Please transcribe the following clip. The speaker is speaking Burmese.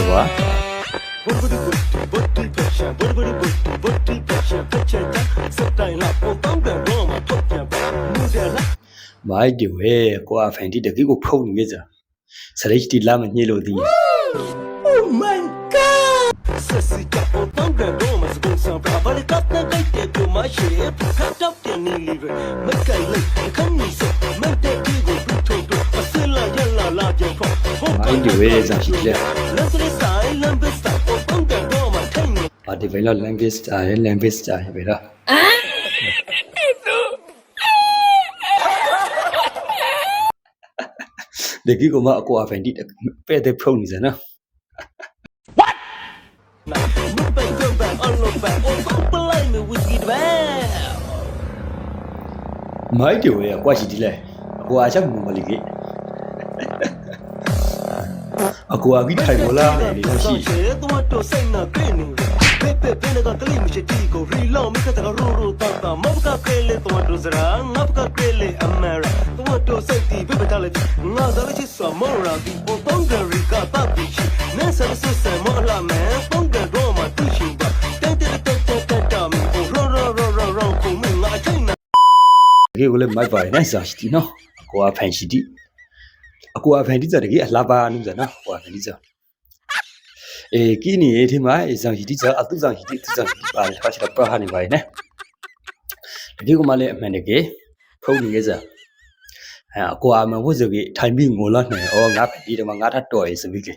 ကွာမိုက်တွေဝဲကွာဖန်တီတကယ်ကိုဖုန်နေကြစရိတ်တီလာမညှိလို့ဒီ Oh my god ဆက်စီကတော့တောင်းကြတော့မစကုန်ဆောင်ပါဘာလဲကပ်တဲ့ကိတ်တဲ့ကိုမရှိဖတ်တော့တဲ့နီလီပဲမကိုင်လိုက်ခန်းနေစမတ်တဲ့ဒီကိုပြထုတ်တော့အစလာရလာလာပြန်ခေါ်ဟုတ် မိုက်တွေဝဲဇာရှိလေ လမ်းစရိဆိုင်လမ်းဘစ်တာတောင်းကြတော့မထိုင်နေ ဘာဒီဗီလာ language တာရ language တာပဲလားတကယ်ကိုမအကွာဖန်တီပဲတဲ့ဖုန်နေစနော် မပိုင်တော့ဘာအလုံးပါအော်ပလိုက်မဝီစကီတပဲ မိုက်တွေဝဲကွာရှိဒီလေအကွာချက်မမလီကြီးအကွာကြီးထိုင်မလားနေလို့ရှိ တော့တော့စိတ်နာပြနေပေပေပေနကကလေးမရှိတီကိုရီလောမကတကရူရူတာတာမဘကကလေးတော့တော့စရာငါဘကကလေးအမေရာတော့တော့စိတ်တီပေပေတလည်းငါစားချစ်စမောရာဒီပေါ်တော့ဂရီကတပ်ပြီးနဲဆဆဆမောလာမဲတော့ကတော့မတူရှိပါတဲတဲတဲတဲတာမီရောရောရောရောရောကိုမငါချိနေ တကယ်ကိုလည်းမိုက်ပါတယ်နိုင်စားရှိဒီနော်အကွာဖန်ရှိဒီအကွာဖန်ဒီစတကယ်အလှပါနုစနော်အကွာဖန်ဒီစကင်းနေဒီမှာအဆောင်ရှိဒီစအတူဆောင်ရှိဒီသူဆောင်ရှိဒီပါတယ်ဖာရှိတော့ပါဟာနေပါရဲ့နော်တကယ်ကိုမှလည်းအမှန်တကယ်ဖုန်းနေကြစားအကွာမဟုတ်စကေထိုင်ပြီးငိုလာနေဩငါဖန်ဒီတော့ငါထတော်ရေးစမိကေ